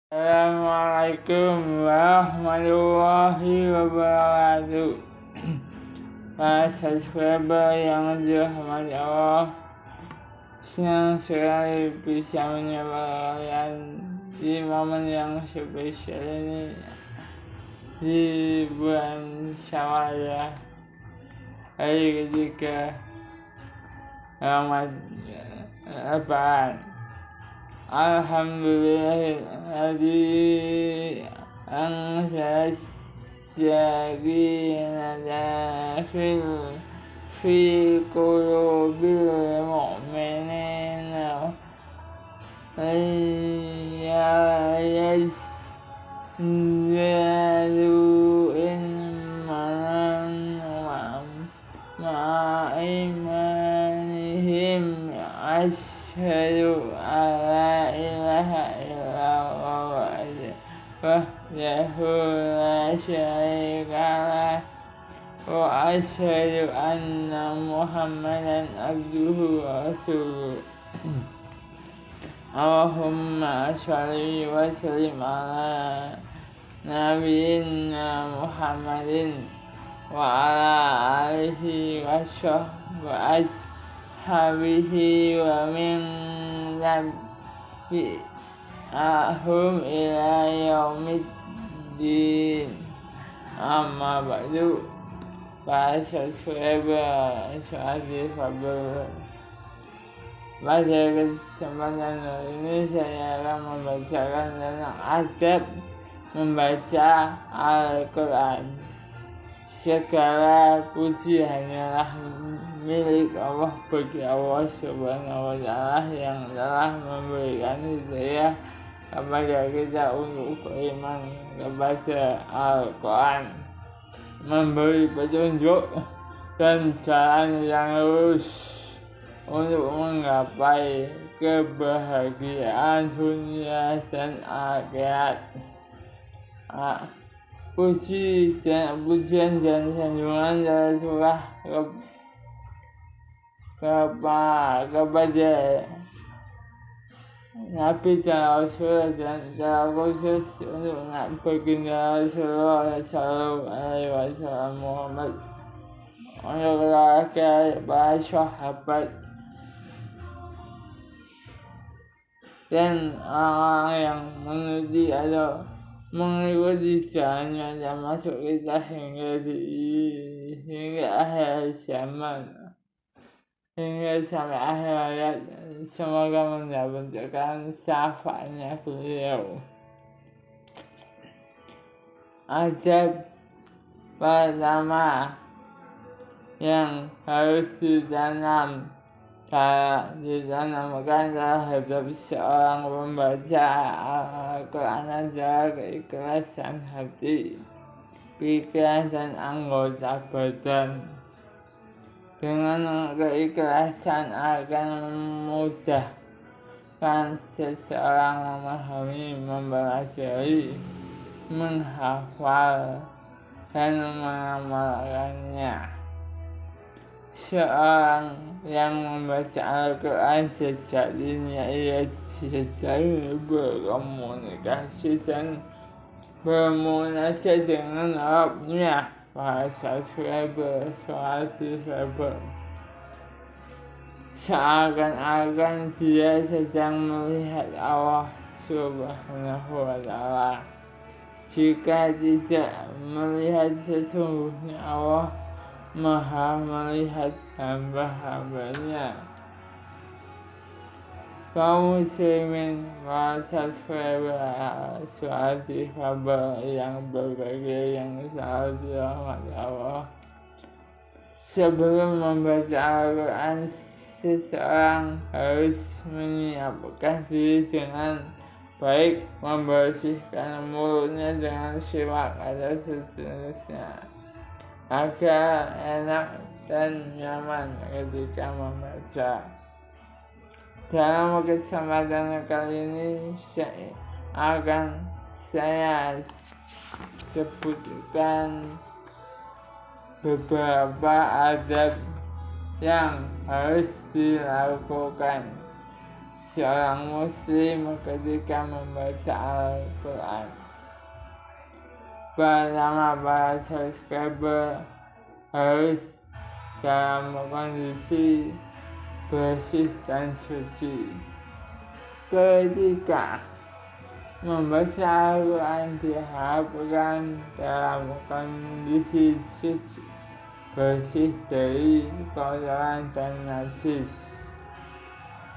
Assalamualaikum warahmatullahi wabarakatuh. Para subscriber yang dirahmati Allah, senang sekali bisa menyapa kalian di momen yang spesial ini di bulan Syawal, hari ketiga Ramadan. Alhamdulillahilladzi anzala as-sakinata fi qulubil mu'minina liyazdadu imanan ma'a imanihim. Asyhadu an la ilaha illallah wahdahu la syarika lah wa asyhadu anna Muhammadan abduhu wa rasuluh. Allahumma sholli wa sallim ala nabiyyina Muhammadin wa ala alihi wa sahbihi wa min tabi'ahum ila yaumiddin. Amma ba'du. Para subscriber Suhadi Fabel, pada kesempatan ini saya akan membacakan tentang adab membaca Al-Quran. Segala puji hanyalah milik Allah, bagi Allah Subhanahu wa Ta'ala yang telah memberikan hidayah kepada kita untuk beriman kepada Al-Quran, memberi petunjuk dan jalan yang lurus untuk menggapai kebahagiaan dunia dan akhirat. Pujian dan sanjungan tercurah kepada Nabi dan Rasul dan secara khusus untuk baginda Rasulullah Sallallahu Alaihi Wasallam Muhammad, untuk para sahabat dan orang yang mengerti atau mengikuti jalannya dan masuk kita hingga akhir zaman, hingga sampai akhir hayat. Semoga mendapatkan syafaatnya beliau. Adab pertama yang harus ditanamkan terhadap seorang pembaca Al-Quran adalah keikhlasan hati, pikiran dan anggota badan. Dengan keikhlasan akan memudahkan seseorang memahami, mempelajari, menghafal, dan mengamalkannya. Seorang yang membaca Al-Quran sejatinya ia sedang berkomunikasi dan bermunajat dengan Rabbnya. Para subscriber seakan-akan dia sedang melihat Allah Subhanahu wa Ta'ala. Jika tidak melihat, sesungguhnya Allah Maha melihat hamba-hambanya. Kaum muslimin, para subscriber Suhadi Fabel yang berbahagia, yang selalu dirahmati Allah. Sebelum membaca Al-Quran, seseorang harus menyiapkan diri dengan baik, membersihkan mulutnya dengan siwak atau sejenisnya, agar enak dan nyaman ketika membaca. Dalam kesempatan kali ini saya sebutkan beberapa adab yang harus dilakukan seorang muslim ketika membaca Al-Quran. Pertama, para subscriber harus dalam kondisi bersih dan suci. Ketika membaca Al-Quran diharapkan dalam kondisi suci, bersih dari kotoran dan najis.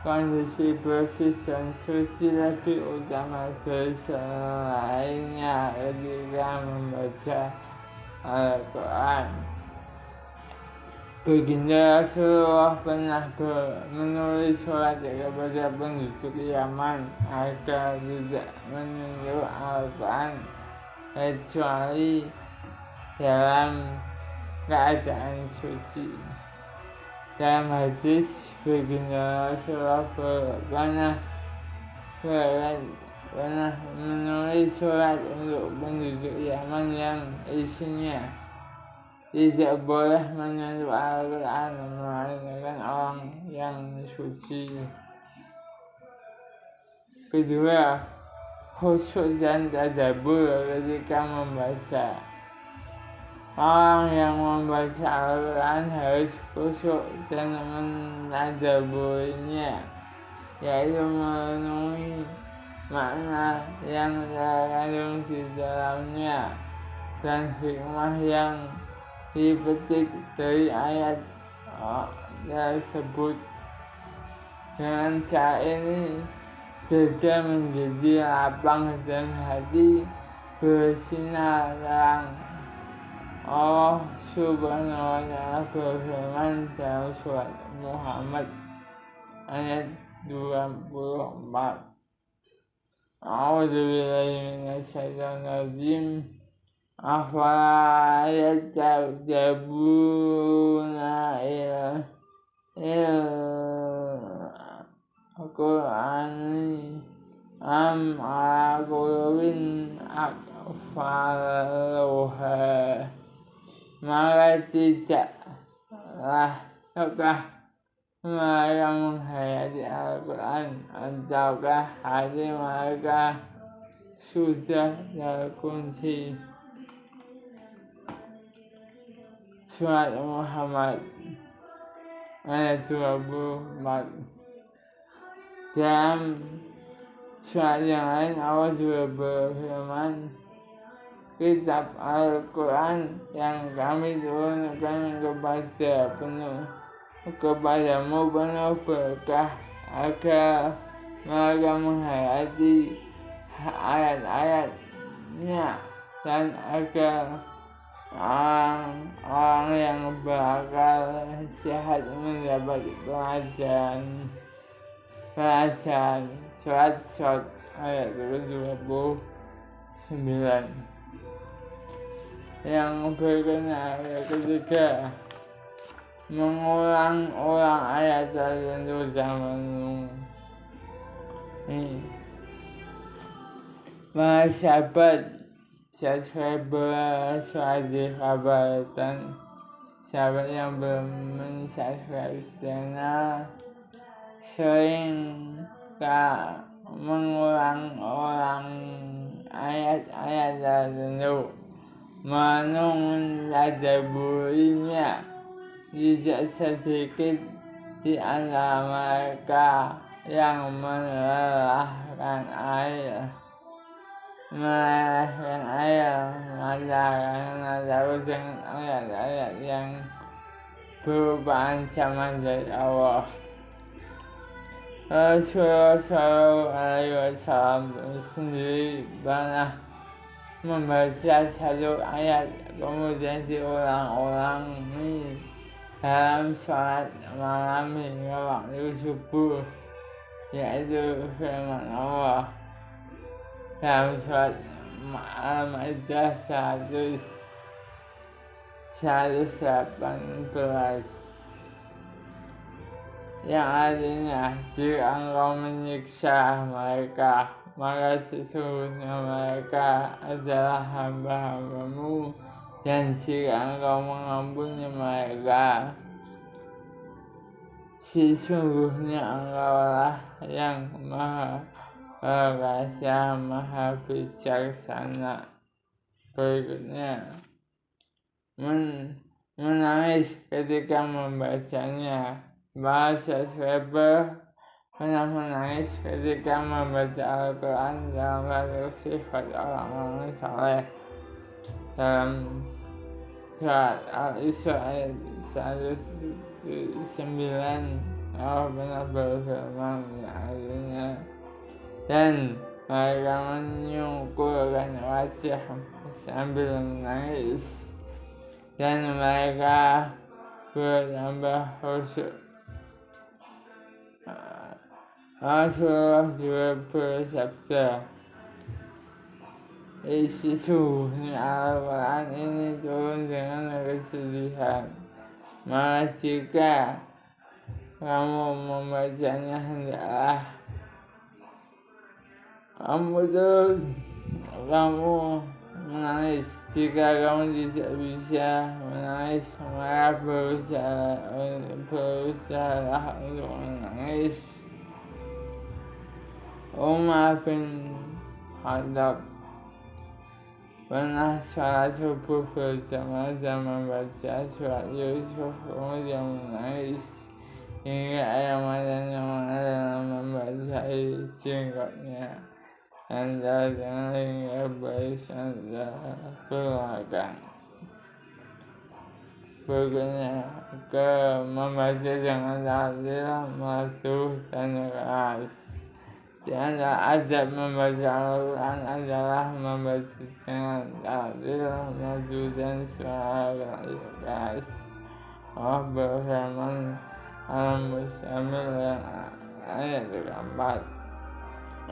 Kondisi bersih dan suci lebih utama dari selainnya ketika membaca Al-Quran. Baginda Rasulullah pernah menulis surat kepada penduduk Yaman agar tidak menyentuh Al-Quran kecuali dalam keadaan suci. Dalam hadis, baginda Rasulullah pernah menulis surat untuk penduduk Yaman yang isinya tidak boleh menyentuh Al-Quran melainkan orang yang suci. Kedua, khusyuk dan tadabbur ketika membaca. Orang yang membaca Al-Quran harus khusyuk dan mentadabburinya, yaitu memenuhi makna yang terkandung di dalamnya dan hikmah yang dipetik dari ayat tersebut. Dengan cara ini, dada menjadi lapang dan hati bersinar terang. Allah Subhanahu wa Ta'ala berfirman dalam surat Muhammad ayat 24. A'udzu billahi minasyaitonir rajim. Afala yatajabuna ila Al-Qur'ani am ala qulubin aqfaluha. Maka tidaklah mereka menghayati Al-Quran ataukah hati mereka sudah terkunci. Surat Muhammad ayat 24. Dalam surat yang lain Allah juga berfirman, kitab Al-Quran yang kami turunkan kepadamu penuh berkah agar mereka menghayati ayat-ayatnya dan agar orang yang berakal sehat mendapat pelajaran. Surat ayat 29. Yang berkenaan ketiga, mengulang-ulang ayat tertentu zaman ini. Para sahabat subscriber kabar dan sahabat yang belum mensubscribe channel sering mengulang-ulang ayat-ayat tertentu, mentadabburinya. Tidak sedikit di antara mereka yang melelahkan air mata karena takut dengan ayat-ayat yang berupa ancaman dari Allah. Rasulullah SAW sendiri pernah membaca satu ayat kemudian diulang-ulangi dalam sholat malam hingga waktu subuh, yaitu firman Allah dalam surat Al-Maidah 118 yang artinya, jika engkau menyiksa mereka, maka sesungguhnya mereka adalah hamba-hambamu, dan jika engkau mengampuni mereka, Sesungguhnya Engkaulah yang Maha Perkasa, Maha Bijaksana. Berikutnya, menangis ketika membacanya. Bahasa Skriper pernah menangis ketika membaca Al-Quran dalam bentuk sifat orang-orang saleh. Dalam surat Al-Isra ayat 109, Allah pernah berfirman artinya, dan mereka menyungkurkan wajah sambil menangis, dan mereka bertambah khusyuk. Rasulullah juga bersabda, sesungguhnya Al-Quran ini turun dengan kesedihan. Malah jika kamu membacanya, hendaklah kamu menangis. Jika kamu tidak bisa menangis, maka berusahalah untuk menangis. Umar bin Khattab pernah sholat subuh bersama-sama membaca surat Yusuf, kemudian menangis hingga air matanya mengalir membasahi jenggotnya dan dengan hingga barisan belakang. Berikutnya, membaca dengan takdir masuk dan keras. Di antara adab membaca Al-Quran adalah membaca dengan takdir, maju dan suara keras. Allah berfirman Al-Muzammil yang ayat keempat,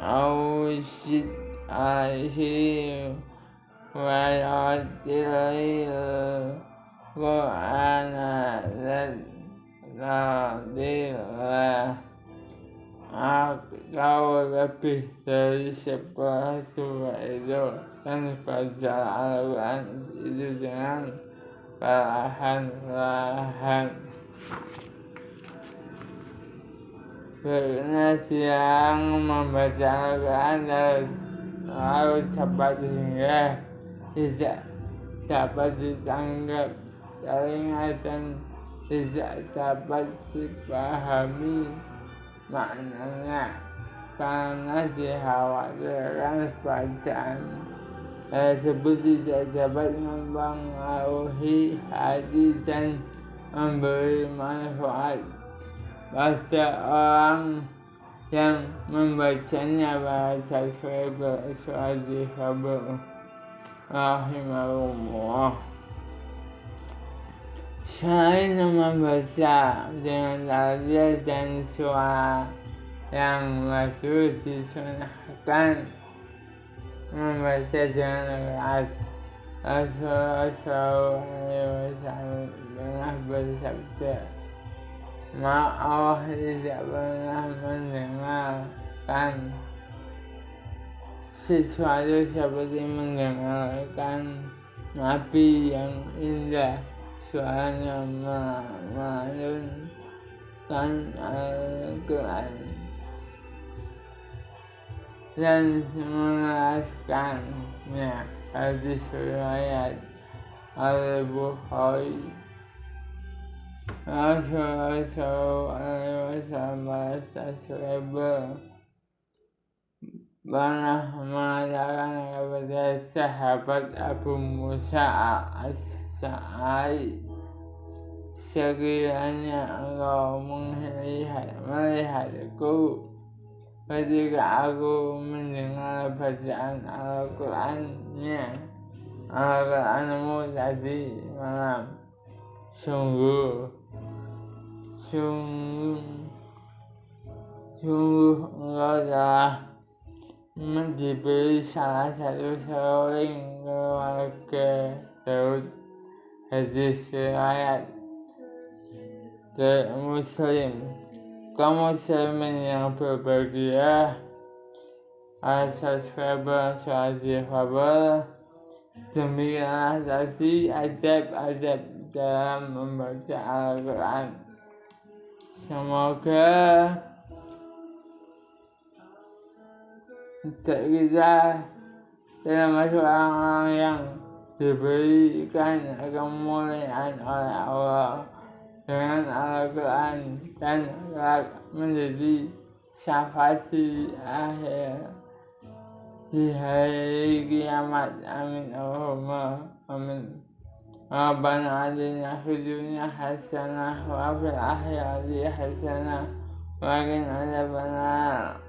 Aushid alaihi wa yatilil Qur'ana Radillah. Kau lebih dari seperti itu, dan baca Al-Quran itu dengan perlahan-lahan. Berikutnya, yang membaca Al-Quran harus cepat hingga tidak dapat ditangkap telinga dan tidak dapat dipahami maknanya, karena dikhawatirkan bacaan tersebut tidak dapat mempengaruhi hati dan memberi manfaat pada orang yang membacanya. Bahasa Skriper Suadi Khabar rahimahullah. Selain membaca dengan takdir dan suara yang masyhur, disunahkan membaca dengan keras. Rasulullah SAW pernah bersabda, Allah tidak pernah mendengarkan sesuatu seperti mendengarkan Nabi yang indah suaranya melantunkan Al-Quran dan menjelaskannya. Hadis riwayat Al-Bukhari. Rasulullah SAW pernah mengatakan kepada sahabat Abu Musa Al-Asy'ari, sekiranya engkau melihatku ketika aku mendengar bacaan Al-Quranmu tadi malam, sungguh engkau telah diberi salah satu seorang keluarga Daud. Hadis riwayat Muslim. Kaum muslimin yang berbahagia, subscriber Suadi Khabar. Demikianlah tadi adab-adab dalam membaca Al-Quran. Semoga kita termasuk orang-orang yang diberikan kemuliaan oleh Allah dengan Al-Quran dan menjadi syafaat di hari kiamat. Amin Allahumma amin. Rabbana atina fid dunya hasanah wa fil akhirati hasanah wa qina adzabannar.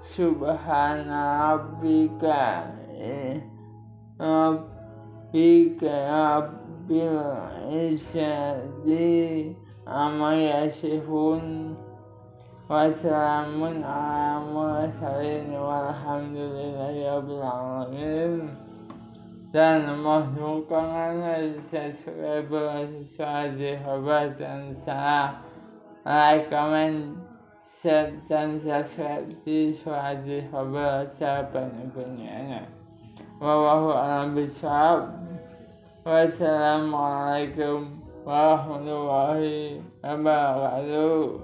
Subhana rabbika rabbil izzati amma yasifun wa salamun ala mursalin walhamdulillahi rabbil alamin. Dan mohonkan subscribe, sahabat dan salah like, comment, share dan subscribe di sahabat penyanyi. Wallahu a'lam bishawab. Wassalamualaikum warahmatullahi wabarakatuh.